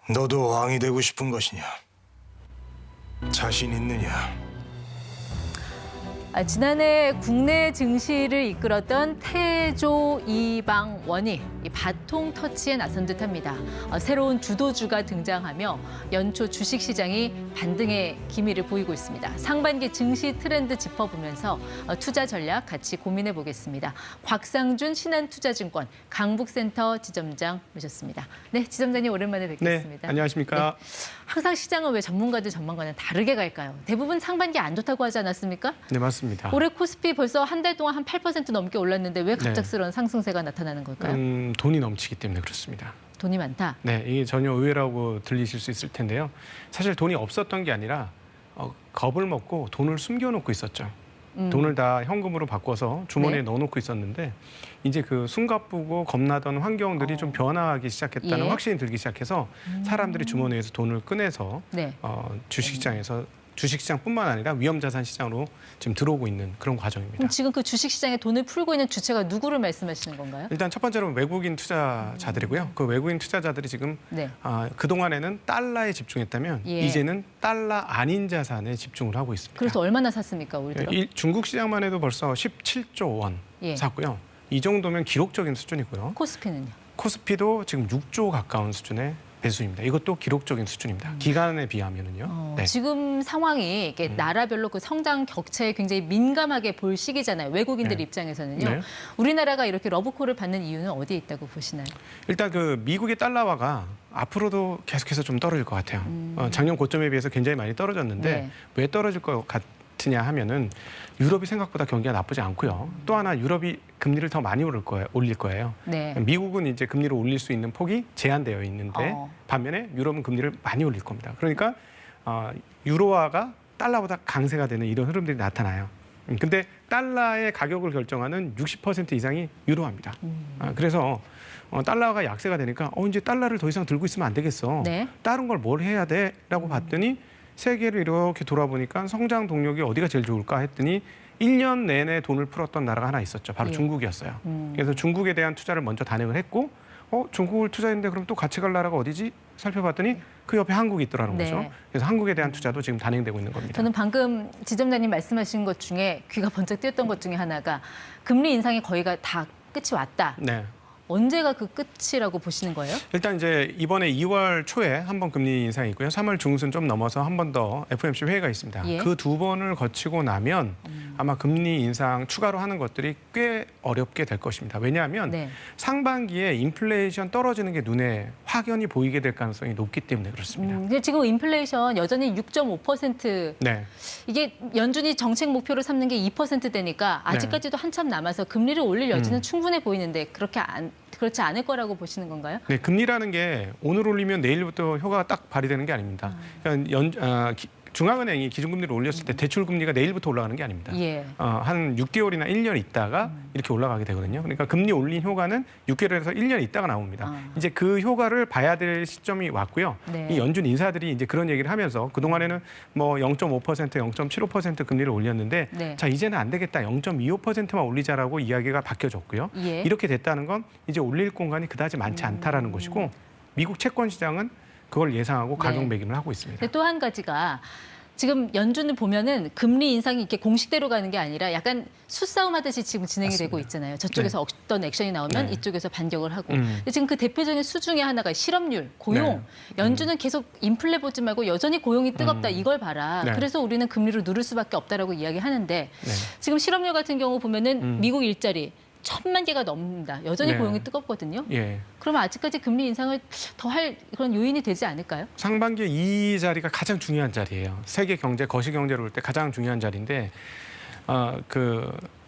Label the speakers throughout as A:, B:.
A: 너도 왕이 되고 싶은 것이냐? 자신 있느냐?
B: 지난해 국내 증시를 이끌었던 태조 이방원이 이 바통 터치에 나선 듯합니다. 새로운 주도주가 등장하며 연초 주식시장이 반등의 기미를 보이고 있습니다. 상반기 증시 트렌드 짚어보면서 투자 전략 같이 고민해 보겠습니다. 곽상준 신한투자증권 강북센터 지점장 모셨습니다. 네, 지점장님 오랜만에 뵙겠습니다.
C: 네, 안녕하십니까?
B: 네, 항상 시장은 왜 전문가는 다르게 갈까요? 대부분 상반기 안 좋다고 하지 않았습니까?
C: 네, 맞습니다.
B: 올해 코스피 벌써 한 달 동안 한 8% 넘게 올랐는데 왜 갑작스러운 상승세가 나타나는 걸까요?
C: 돈이 넘치기 때문에 그렇습니다.
B: 돈이 많다?
C: 네, 이게 전혀 의외라고 들리실 수 있을 텐데요. 사실 돈이 없었던 게 아니라 겁을 먹고 돈을 숨겨놓고 있었죠. 돈을 다 현금으로 바꿔서 주머니에 넣어놓고 있었는데 이제 그 숨가쁘고 겁나던 환경들이 좀 변화하기 시작했다는 확신이 들기 시작해서 사람들이 주머니에서 돈을 꺼내서 주식시장에서 주식시장뿐만 아니라 위험자산 시장으로 지금 들어오고 있는 그런 과정입니다.
B: 그럼 지금 그 주식시장에 돈을 풀고 있는 주체가 누구를 말씀하시는 건가요?
C: 일단 첫 번째로는 외국인 투자자들이고요. 그 외국인 투자자들이 지금 그동안에는 달러에 집중했다면 이제는 달러 아닌 자산에 집중을 하고 있습니다.
B: 그래서 얼마나 샀습니까, 올 들어?
C: 중국 시장만 해도 벌써 17조 원 샀고요. 이 정도면 기록적인 수준이고요.
B: 코스피는요?
C: 코스피도 지금 6조 가까운 수준의 배수입니다. 이것도 기록적인 수준입니다. 기간에 비하면은요.
B: 지금 상황이 이게 나라별로 그 성장 격차에 굉장히 민감하게 볼 시기잖아요. 외국인들 입장에서는요. 우리나라가 이렇게 러브콜을 받는 이유는 어디에 있다고 보시나요?
C: 일단 그 미국의 달러화가 앞으로도 계속해서 좀 떨어질 것 같아요. 작년 고점에 비해서 굉장히 많이 떨어졌는데 왜 떨어질 것 같으냐 하면은 유럽이 생각보다 경기가 나쁘지 않고요. 또 하나 유럽이 금리를 더 많이 올릴 거예요. 미국은 이제 금리를 올릴 수 있는 폭이 제한되어 있는데 반면에 유럽은 금리를 많이 올릴 겁니다. 그러니까 유로화가 달러보다 강세가 되는 이런 흐름들이 나타나요. 근데 달러의 가격을 결정하는 60% 이상이 유로화입니다. 그래서 달러가 약세가 되니까 이제 달러를 더 이상 들고 있으면 안 되겠어. 다른 걸 뭘 해야 돼?라고 봤더니 세계를 이렇게 돌아보니까 성장 동력이 어디가 제일 좋을까 했더니 1년 내내 돈을 풀었던 나라가 하나 있었죠. 바로 중국이었어요. 그래서 중국에 대한 투자를 먼저 단행을 했고 중국을 투자했는데 그럼 또 같이 갈 나라가 어디지? 살펴봤더니 그 옆에 한국이 있더라는 거죠. 그래서 한국에 대한 투자도 지금 단행되고 있는 겁니다.
B: 저는 방금 지점장님 말씀하신 것 중에 귀가 번쩍 뜨였던 것 중에 하나가 금리 인상이 거의가 다 끝이 왔다. 언제가 그 끝이라고 보시는 거예요?
C: 일단 이제 이번에 2월 초에 한 번 금리 인상이 있고요. 3월 중순 좀 넘어서 한 번 더 FOMC 회의가 있습니다. 그 두 번을 거치고 나면 아마 금리 인상 추가로 하는 것들이 꽤 어렵게 될 것입니다. 왜냐하면 상반기에 인플레이션 떨어지는 게 눈에 확연히 보이게 될 가능성이 높기 때문에 그렇습니다.
B: 지금 인플레이션 여전히 6.5%. 이게 연준이 정책 목표를 삼는 게 2%대니까 아직까지도 한참 남아서 금리를 올릴 여지는 충분해 보이는데 그렇지 않을 거라고 보시는 건가요? 네,
C: 금리라는 게 오늘 올리면 내일부터 효과가 딱 발휘되는 게 아닙니다. 그러니까 중앙은행이 기준금리를 올렸을 때 대출금리가 내일부터 올라가는 게 아닙니다. 한 6개월이나 1년 있다가 이렇게 올라가게 되거든요. 그러니까 금리 올린 효과는 6개월에서 1년 있다가 나옵니다. 이제 그 효과를 봐야 될 시점이 왔고요. 이 연준 인사들이 이제 그런 얘기를 하면서 그동안에는 뭐 0.5%, 0.75% 금리를 올렸는데 자, 이제는 안 되겠다. 0.25%만 올리자라고 이야기가 바뀌어졌고요. 이렇게 됐다는 건 이제 올릴 공간이 그다지 많지 않다라는 것이고 미국 채권 시장은 그걸 예상하고 가격 매김을 하고 있습니다.
B: 또 한 가지가 지금 연준을 보면은 금리 인상이 이렇게 공식대로 가는 게 아니라 약간 수싸움 하듯이 지금 진행이 되고 있잖아요. 저쪽에서 어떤 액션이 나오면 이쪽에서 반격을 하고. 근데 지금 그 대표적인 수 중에 하나가 실업률, 고용. 연준은 계속 인플레 보지 말고 여전히 고용이 뜨겁다 이걸 봐라. 그래서 우리는 금리를 누를 수밖에 없다라고 이야기하는데 지금 실업률 같은 경우 보면은 미국 일자리 1,000만 개가 넘는다. 여전히 고용이 뜨겁거든요. 그러면 아직까지 금리 인상을 더 할 그런 요인이 되지 않을까요?
C: 상반기에 이 자리가 가장 중요한 자리예요. 세계 경제, 거시 경제로 볼 때 가장 중요한 자리인데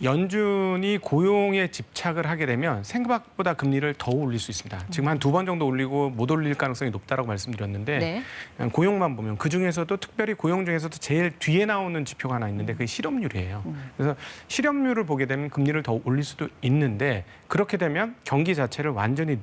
C: 연준이 고용에 집착을 하게 되면 생각보다 금리를 더 올릴 수 있습니다. 지금 한 2번 정도 올리고 못 올릴 가능성이 높다라고 말씀드렸는데 고용만 보면 그중에서도 특별히 고용 중에서도 제일 뒤에 나오는 지표가 하나 있는데 그게 실업률이에요. 그래서 실업률을 보게 되면 금리를 더 올릴 수도 있는데 그렇게 되면 경기 자체를 완전히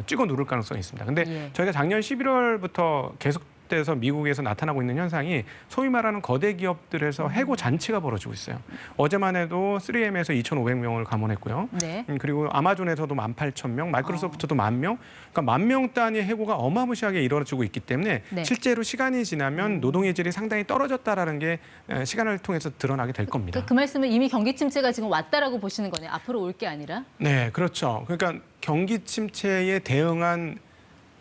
C: 찍어 누를 가능성이 있습니다. 근데 저희가 작년 11월부터 계속 비롯돼서 미국에서 나타나고 있는 현상이 소위 말하는 거대 기업들에서 해고 잔치가 벌어지고 있어요. 어제만 해도 3M에서 2,500명을 감원했고요.
B: 네.
C: 그리고 아마존에서도 18,000명, 마이크로소프트도 10,000명. 그러니까 10,000명 단위 해고가 어마무시하게 이루어지고 있기 때문에
B: 네.
C: 실제로 시간이 지나면 노동의 질이 상당히 떨어졌다라는 게 시간을 통해서 드러나게 될 겁니다.
B: 그 말씀은 이미 경기 침체가 지금 왔다라고 보시는 거네요. 앞으로 올 게 아니라.
C: 네, 그렇죠. 그러니까 경기 침체에 대응한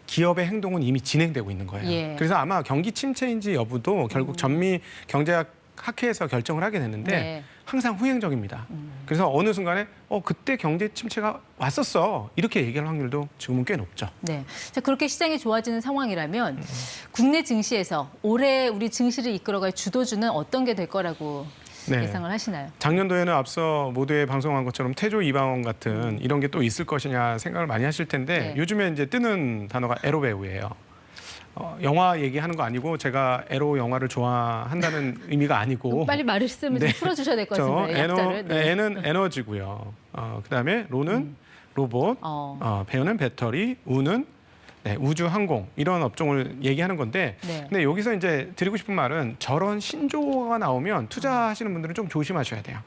C: 기업의 행동은 이미 진행되고 있는 거예요.
B: 예.
C: 그래서 아마 경기 침체인지 여부도 결국 전미 경제학 학회에서 결정을 하게 됐는데
B: 네.
C: 항상 후행적입니다. 그래서 어느 순간에 그때 경제 침체가 왔었어 이렇게 얘기할 확률도 지금은 꽤 높죠.
B: 네. 자, 그렇게 시장이 좋아지는 상황이라면 국내 증시에서 올해 우리 증시를 이끌어갈 주도주는 어떤 게 될 거라고
C: 네.
B: 예상을 하시나요?
C: 작년도에는 앞서 모두에 방송한 것처럼 태조 이방원 같은 이런 게 또 있을 것이냐 생각을 많이 하실 텐데
B: 네.
C: 요즘에 이제 뜨는 단어가 에로 배우예요. 영화 얘기하는 거 아니고 제가 에로 영화를 좋아한다는 의미가 아니고
B: 빨리 말씀을 좀 풀어주셔야 될 것 같습니다. 약자를. 네.
C: 에는 에너지고요. 그다음에 로는 로봇, 배우는 배터리, 우는 우주 항공 이런 업종을 얘기하는 건데
B: 네.
C: 근데 여기서 이제 드리고 싶은 말은 저런 신조어가 나오면 투자하시는 분들은 좀 조심하셔야 돼요.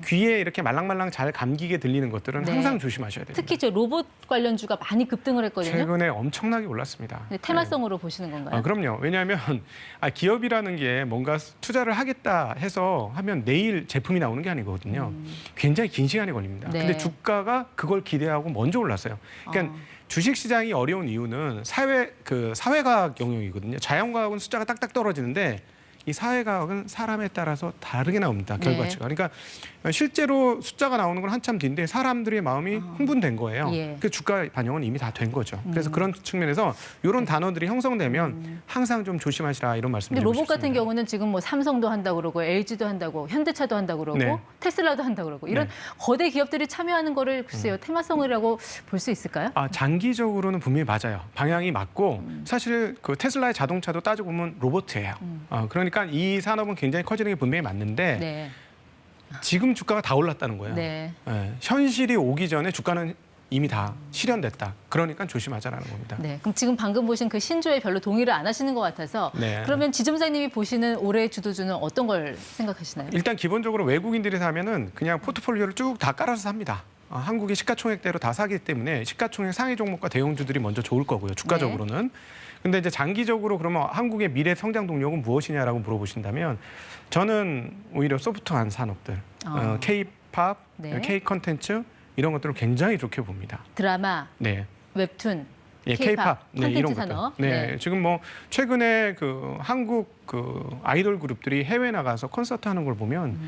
C: 귀에 이렇게 말랑말랑 잘 감기게 들리는 것들은
B: 네.
C: 항상 조심하셔야 됩니다.
B: 특히 저 로봇 관련주가 많이 급등을 했거든요.
C: 최근에 엄청나게 올랐습니다.
B: 네, 테마성으로 보시는 건가요?
C: 그럼요. 왜냐하면 기업이라는 게 뭔가 투자를 하겠다 해서 하면 내일 제품이 나오는 게 아니거든요. 굉장히 긴 시간이 걸립니다.
B: 네.
C: 근데 주가가 그걸 기대하고 먼저 올랐어요. 그러니까 주식 시장이 어려운 이유는 사회과학 영역이거든요. 자연과학은 숫자가 딱딱 떨어지는데 이 사회과학은 사람에 따라서 다르게 나옵니다. 결과치가. 그러니까 실제로 숫자가 나오는 건 한참 뒤인데 사람들의 마음이 흥분된 거예요.
B: 예.
C: 그 주가 반영은 이미 다 된 거죠. 그래서 그런 측면에서 이런 단어들이 형성되면 항상 좀 조심하시라 이런 말씀
B: 근데
C: 드리고
B: 로봇
C: 싶습니다.
B: 같은 경우는 지금 뭐 삼성도 한다고 그러고 LG도 한다고 현대차도 한다고 그러고
C: 네.
B: 테슬라도 한다고 그러고 이런
C: 네.
B: 거대 기업들이 참여하는 거를 글쎄요. 테마성이라고 볼 수 있을까요?
C: 장기적으로는 분명히 맞아요. 방향이 맞고 사실 그 테슬라의 자동차도 따지고 보면 로봇이에요. 그러니까 이 산업은 굉장히 커지는 게 분명히 맞는데
B: 네.
C: 지금 주가가 다 올랐다는 거예요.
B: 네.
C: 현실이 오기 전에 주가는 이미 다 실현됐다. 그러니까 조심하자라는 겁니다.
B: 네. 그럼 지금 방금 보신 그 신조에 별로 동의를 안 하시는 것 같아서
C: 네.
B: 그러면 지점장님이 보시는 올해 주도주는 어떤 걸 생각하시나요?
C: 일단 기본적으로 외국인들이 사면은 그냥 포트폴리오를 쭉 다 깔아서 삽니다. 한국이 시가총액대로 다 사기 때문에 시가총액 상위 종목과 대형주들이 먼저 좋을 거고요. 주가적으로는. 근데 이제 장기적으로 그러면 한국의 미래 성장 동력은 무엇이냐라고 물어보신다면 저는 오히려 소프트한 산업들, K-팝,
B: 네.
C: K-컨텐츠 이런 것들을 굉장히 좋게 봅니다.
B: 드라마,
C: 네.
B: 웹툰,
C: K-팝,
B: 콘텐츠
C: 이런
B: 산업.
C: 것들. 네. 지금 뭐 최근에 그 한국 그 아이돌 그룹들이 해외 나가서 콘서트 하는 걸 보면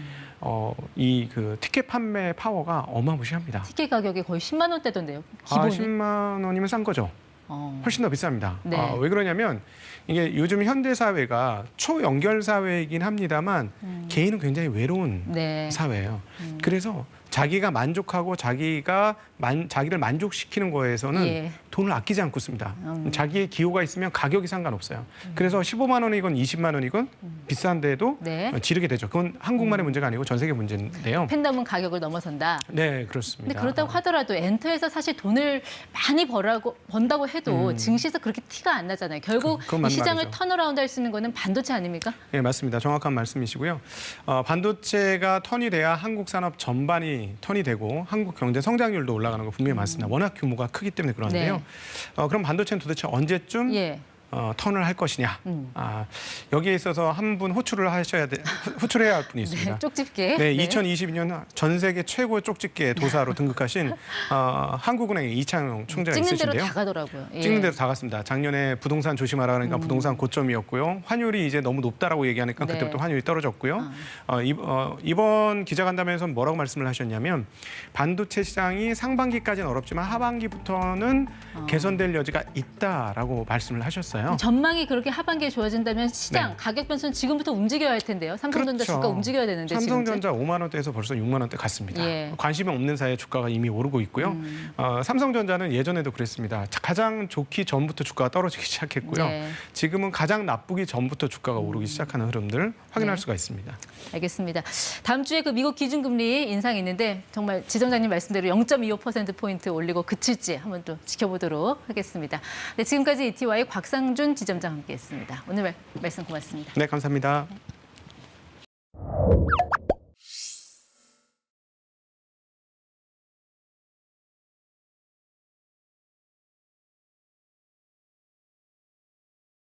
C: 이 그 티켓 판매 파워가 어마무시합니다.
B: 티켓 가격이 거의 10만 원대던데요. 기본이.
C: 10만 원이면 싼 거죠. 훨씬 더 비쌉니다.
B: 네.
C: 왜 그러냐면 이게 요즘 현대 사회가 초연결 사회이긴 합니다만 개인은 굉장히 외로운
B: 네.
C: 사회예요. 그래서 자기가 만족하고 자기를 만족시키는 거에서는
B: 예.
C: 돈을 아끼지 않고 씁니다. 자기의 기호가 있으면 가격이 상관없어요. 그래서 15만 원이건 20만 원이건 비싼데도
B: 네.
C: 지르게 되죠. 그건 한국만의 문제가 아니고 전 세계 문제인데요.
B: 팬덤은 가격을 넘어선다.
C: 네, 그렇습니다.
B: 근데 그렇다고 하더라도 엔터에서 사실 돈을 많이 번다고 해도 증시에서 그렇게 티가 안 나잖아요. 결국
C: 그건
B: 이
C: 맞는
B: 시장을
C: 말이죠.
B: 턴어라운드 할 수 있는 거는 반도체 아닙니까?
C: 네, 맞습니다. 정확한 말씀이시고요. 반도체가 턴이 돼야 한국 산업 전반이 턴이 되고 한국 경제 성장률도 올라가는 거 분명히 많습니다. 워낙 규모가 크기 때문에 그런데요.
B: 네.
C: 그럼 반도체는 도대체 언제쯤
B: 예.
C: 턴을 할 것이냐. 여기에 있어서 한 분 호출해야 할 분이 있습니다.
B: 네, 쪽집게.
C: 네, 2022년 전 세계 최고 쪽집게 도사로 등극하신 한국은행 이창용 총재가
B: 찍는 대로
C: 있으신데요.
B: 다 가더라고요. 예.
C: 찍는 대로 다 갔습니다. 작년에 부동산 조심하라 그러니까 부동산 고점이었고요. 환율이 이제 너무 높다라고 얘기하니까
B: 네.
C: 그때부터 환율이 떨어졌고요. 이번 기자간담회에서 뭐라고 말씀을 하셨냐면 반도체 시장이 상반기까지는 어렵지만 하반기부터는 개선될 여지가 있다라고 말씀을 하셨어요.
B: 전망이 그렇게 하반기에 좋아진다면 시장
C: 네.
B: 가격 변수는 지금부터 움직여야 할 텐데요. 삼성전자
C: 그렇죠.
B: 주가 움직여야 되는데
C: 삼성전자 5만 원대에서 벌써 6만 원대 갔습니다.
B: 예.
C: 관심이 없는 사이에 주가가 이미 오르고 있고요. 삼성전자는 예전에도 그랬습니다. 가장 좋기 전부터 주가가 떨어지기 시작했고요.
B: 네.
C: 지금은 가장 나쁘기 전부터 주가가 오르기 시작하는 흐름들 확인할
B: 네.
C: 수가 있습니다.
B: 알겠습니다. 다음 주에 그 미국 기준금리 인상이 있는데 정말 지점장님 말씀대로 0.25%포인트 올리고 그칠지 한번 또 지켜보도록 하겠습니다. 네, 지금까지 ETY 곽상도 최상준 지점장 함께했습니다. 오늘 말씀 고맙습니다.
C: 네, 감사합니다.